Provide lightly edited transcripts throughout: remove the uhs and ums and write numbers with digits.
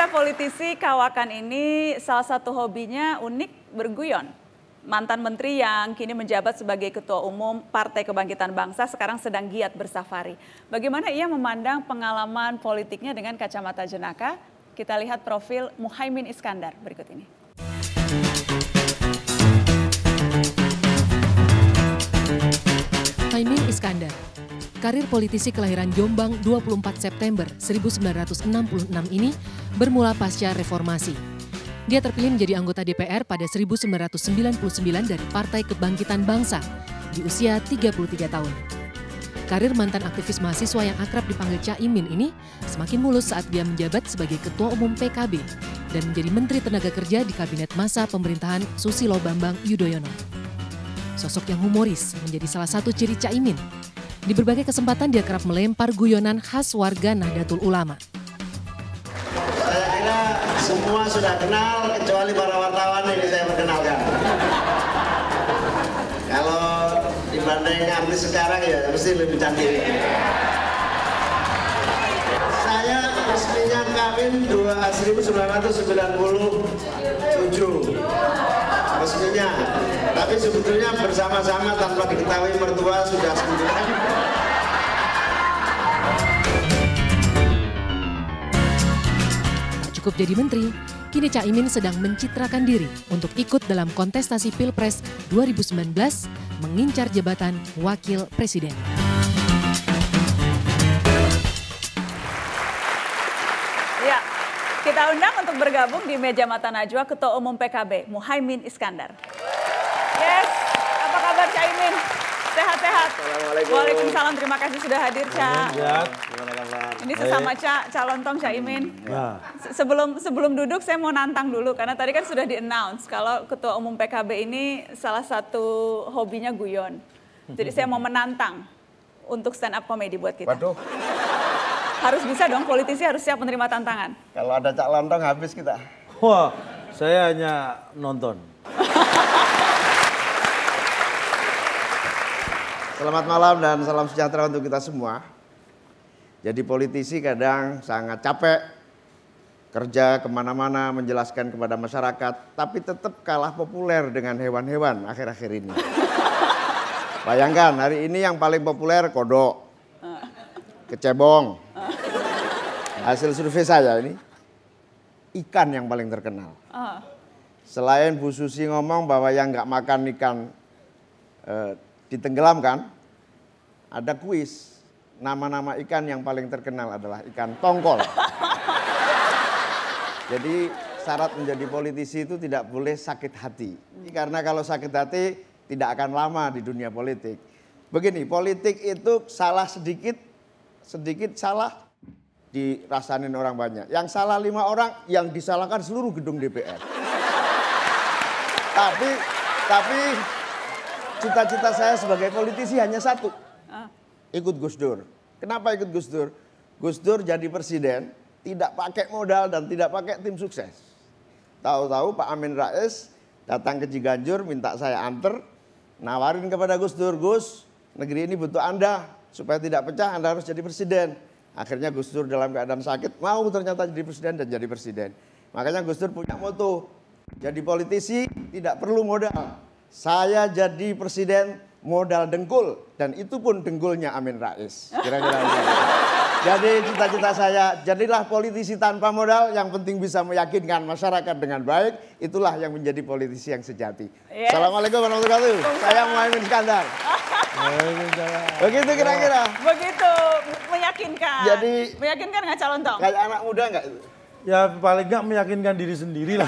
Pemirsa, politisi kawakan ini salah satu hobinya unik berguyon. Mantan menteri yang kini menjabat sebagai Ketua Umum Partai Kebangkitan Bangsa sekarang sedang giat bersafari. Bagaimana ia memandang pengalaman politiknya dengan kacamata jenaka? Kita lihat profil Muhaimin Iskandar berikut ini. Muhaimin Iskandar, karir politisi kelahiran Jombang 24 September 1966 ini bermula pasca reformasi. Dia terpilih menjadi anggota DPR pada 1999 dari Partai Kebangkitan Bangsa di usia 33 tahun. Karir mantan aktivis mahasiswa yang akrab dipanggil Caimin ini semakin mulus saat dia menjabat sebagai Ketua Umum PKB dan menjadi Menteri Tenaga Kerja di Kabinet masa pemerintahan Susilo Bambang Yudhoyono. Sosok yang humoris menjadi salah satu ciri Caimin. Di berbagai kesempatan dia kerap melempar guyonan khas warga Nahdlatul Ulama. Saya kira semua sudah kenal kecuali para wartawan ini saya perkenalkan. Kalau dibanding artis sekarang ya mesti lebih cantik. Saya resminya kawin 1997. Resminya, tapi sebetulnya bersama-sama tanpa diketahui mertua sudah 9. Tak cukup jadi menteri, kini Caimin sedang mencitrakan diri untuk ikut dalam kontestasi Pilpres 2019 mengincar jabatan Wakil Presiden. Ya, kita undang untuk bergabung di meja Mata Najwa Ketua Umum PKB, Muhaimin Iskandar. Yes, apa kabar Caimin? Sehat-sehat? Assalamualaikum. Waalaikumsalam, terima kasih sudah hadir, Ca. Gimana kabar? Ini sesama Ca Lontong, Caimin. Nah, Sebelum duduk saya mau nantang dulu, karena tadi kan sudah di-announce kalau Ketua Umum PKB ini salah satu hobinya guyon. Jadi saya mau menantang untuk stand up comedy buat kita. Waduh, Harus bisa dong, politisi harus siap menerima tantangan. kalau ada Cak Lontong habis kita. wah, saya hanya nonton. Selamat malam dan salam sejahtera untuk kita semua. Jadi politisi kadang sangat capek, kerja kemana-mana menjelaskan kepada masyarakat, tapi tetap kalah populer dengan hewan-hewan akhir-akhir ini. Bayangkan hari ini yang paling populer kodok, kecebong. Hasil survei saya ini, ikan yang paling terkenal. Selain Bu Susi ngomong bahwa yang nggak makan ikan ditenggelamkan, ada kuis. Nama-nama ikan yang paling terkenal adalah ikan tongkol. Jadi syarat menjadi politisi itu tidak boleh sakit hati. Karena kalau sakit hati tidak akan lama di dunia politik. Begini, politik itu salah sedikit salah dirasain orang banyak. Yang salah 5 orang, yang disalahkan seluruh gedung DPR. Tapi cita-cita saya sebagai politisi hanya satu. Ikut Gus Dur. Kenapa ikut Gus Dur? Gus Dur jadi presiden, tidak pakai modal dan tidak pakai tim sukses. Tahu-tahu Pak Amin Rais datang ke Ciganjur, minta saya anter, nawarin kepada Gus Dur, Gus, negeri ini butuh Anda, supaya tidak pecah Anda harus jadi presiden. Akhirnya Gus Dur dalam keadaan sakit, mau ternyata jadi presiden dan jadi presiden. Makanya Gus Dur punya moto, jadi politisi tidak perlu modal. Saya jadi presiden modal dengkul, dan itu pun dengkulnya Amin Rais. Kira-kira jadi cita-cita saya, jadilah politisi tanpa modal, yang penting bisa meyakinkan masyarakat dengan baik, itulah yang menjadi politisi yang sejati. Yes. Assalamualaikum warahmatullahi wabarakatuh. Saya Muhaimin Iskandar. Begitu kira-kira. Begitu, meyakinkan. Jadi meyakinkan nggak Ca Lontong? kayak anak muda nggak? Ya paling nggak meyakinkan diri sendiri lah.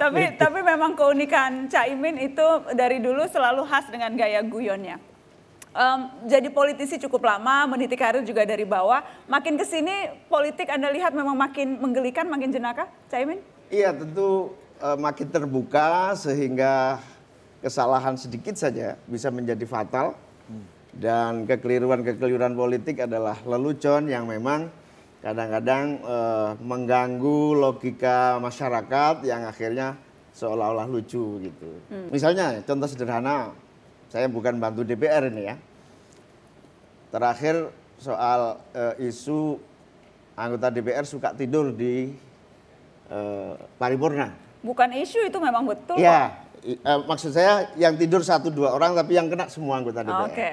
Tapi memang keunikan Caimin itu dari dulu selalu khas dengan gaya guyonnya. Jadi politisi cukup lama, meniti karir juga dari bawah. Makin kesini politik Anda lihat memang makin menggelikan, makin jenaka, Caimin? Iya, tentu makin terbuka sehingga kesalahan sedikit saja bisa menjadi fatal. Dan kekeliruan-kekeliruan politik adalah lelucon yang memang kadang-kadang mengganggu logika masyarakat yang akhirnya seolah-olah lucu gitu. Misalnya contoh sederhana, saya bukan bantu DPR ini ya. Terakhir soal isu anggota DPR suka tidur di paripurna. Bukan isu, itu memang betul Ya, maksud saya yang tidur 1-2 orang tapi yang kena semua anggota DPR. Oke.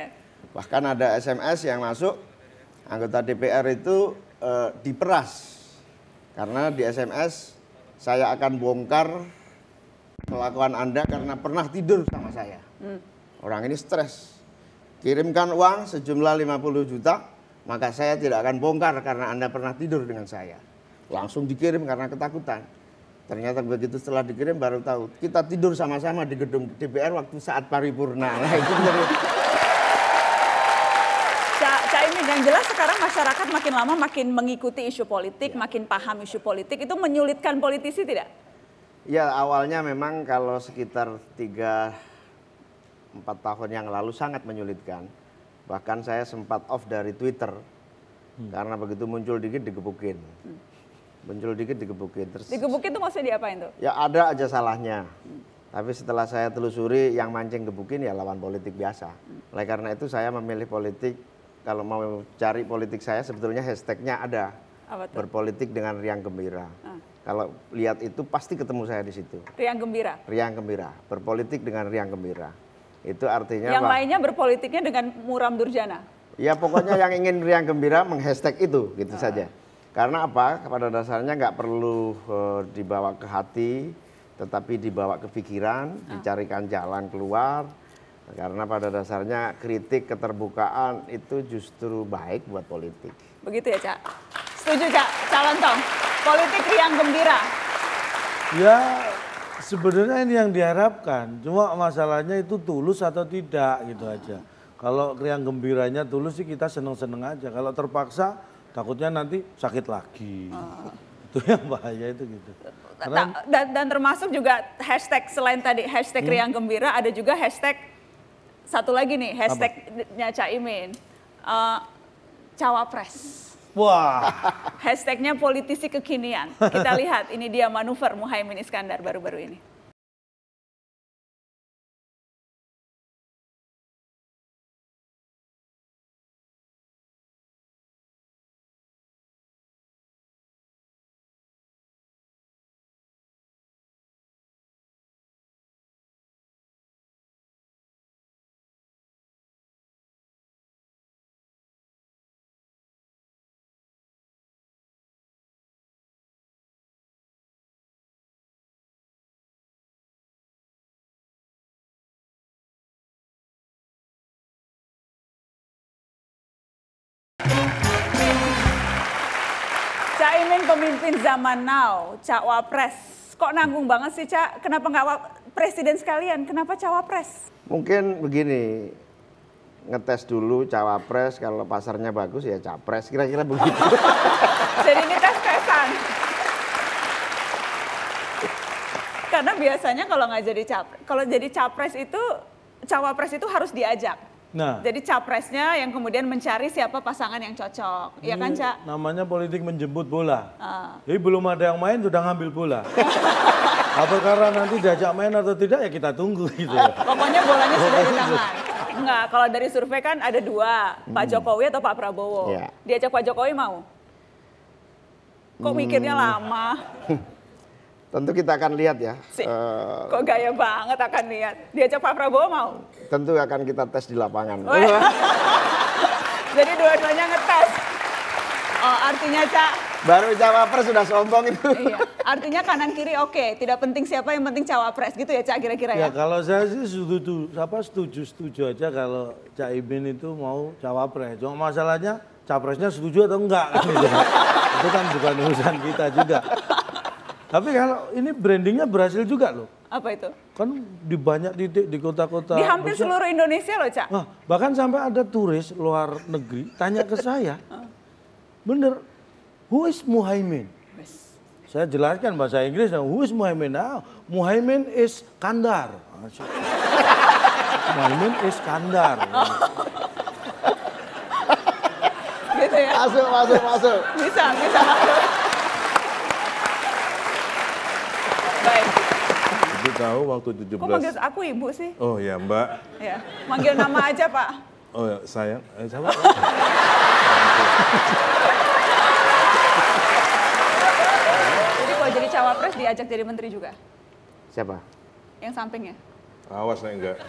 Bahkan ada SMS yang masuk, anggota DPR itu diperas. Karena di SMS, saya akan bongkar kelakuan Anda karena pernah tidur sama saya. Orang ini stres. Kirimkan uang sejumlah 50 juta, maka saya tidak akan bongkar karena Anda pernah tidur dengan saya. Langsung dikirim karena ketakutan. Ternyata begitu setelah dikirim baru tahu, kita tidur sama-sama di gedung DPR waktu saat paripurna. Nah, itu menjadi... Caimin, yang jelas sekarang masyarakat makin lama makin mengikuti isu politik, makin paham isu politik, itu menyulitkan politisi tidak? Ya, awalnya memang kalau sekitar 3-4 tahun yang lalu sangat menyulitkan. Bahkan saya sempat off dari Twitter karena begitu muncul dikit digebukin. Muncul dikit digebukin. Terus, digebukin itu maksudnya diapain tuh? Ya ada aja salahnya. Tapi setelah saya telusuri yang mancing gebukin ya lawan politik biasa. Oleh karena itu saya memilih politik, kalau mau cari politik saya sebetulnya hashtagnya ada. Apa tuh? Berpolitik dengan riang gembira. Kalau lihat itu pasti ketemu saya di situ. Riang gembira? Riang gembira, berpolitik dengan riang gembira. Itu artinya yang lainnya berpolitiknya dengan muram durjana? Ya pokoknya yang ingin riang gembira menghashtag itu gitu saja. Karena apa? Pada dasarnya nggak perlu dibawa ke hati, tetapi dibawa ke pikiran, dicarikan jalan keluar. Karena pada dasarnya kritik, keterbukaan itu justru baik buat politik. Begitu ya, Cak? Setuju, Cak? Calon Tong, politik riang gembira. Ya sebenarnya ini yang diharapkan, cuma masalahnya itu tulus atau tidak gitu aja. Kalau riang gembiranya tulus sih kita seneng-seneng aja, kalau terpaksa takutnya nanti sakit lagi. Itu yang bahaya itu gitu. Karena, dan termasuk juga hashtag selain tadi hashtag riang gembira, ada juga hashtag satu lagi nih, hashtagnya Caimin, cawapres. wah. Hashtagnya politisi kekinian. Kita lihat, ini dia manuver Muhaimin Iskandar baru-baru ini. Caimin pemimpin zaman now, cawapres. Kok nanggung banget sih, Cak? Kenapa nggak presiden sekalian? Kenapa cawapres? Mungkin begini, ngetes dulu cawapres, kalau pasarnya bagus ya capres, kira-kira begitu. Jadi ini tes-tesan. Karena biasanya kalau nggak jadi capres, kalau jadi capres itu, cawapres itu harus diajak. Nah, jadi capresnya yang kemudian mencari siapa pasangan yang cocok, ya kan, Cak? namanya politik menjemput bola. Jadi belum ada yang main sudah ngambil bola. Apa karena nanti diajak main atau tidak ya kita tunggu gitu ya. Pokoknya bolanya sudah di tangan. Enggak, kalau dari survei kan ada dua, Pak Jokowi atau Pak Prabowo. Ya. Diajak Pak Jokowi mau? Kok mikirnya lama? Tentu kita akan lihat ya. Kok gaya banget akan lihat. Diajak Pak Prabowo mau? Tentu akan kita tes di lapangan. Jadi dua-duanya ngetes. Oh, artinya, Cak. Baru cawapres sudah sombong itu. Iya. Artinya kanan kiri oke, tidak penting siapa, yang penting cawapres gitu ya, Cak, kira-kira ya? Ya kalau saya sih setuju aja kalau Caimin itu mau cawapres. Cuma masalahnya capresnya setuju atau enggak kan gitu. Itu kan bukan urusan kita juga. Tapi kalau ini brandingnya berhasil juga loh. Apa itu? Kan di banyak titik di kota-kota. Di hampir seluruh Indonesia loh, Cak. Nah, bahkan sampai ada turis luar negeri tanya ke saya, bener, who is Muhaimin? Saya jelaskan bahasa Inggris, who is Muhaimin? Nah, Muhaimin is Kandar. Muhaimin is Kandar. Gitu ya? Masuk. Bisa masuk. Baik. Ibu tahu waktu 17. Kok manggil aku ibu sih? Oh ya Mbak. Ya, manggil nama aja Pak. Oh ya sayang. Siapa? Wapres diajak jadi menteri juga? Siapa? Yang sampingnya? Awas nih enggak.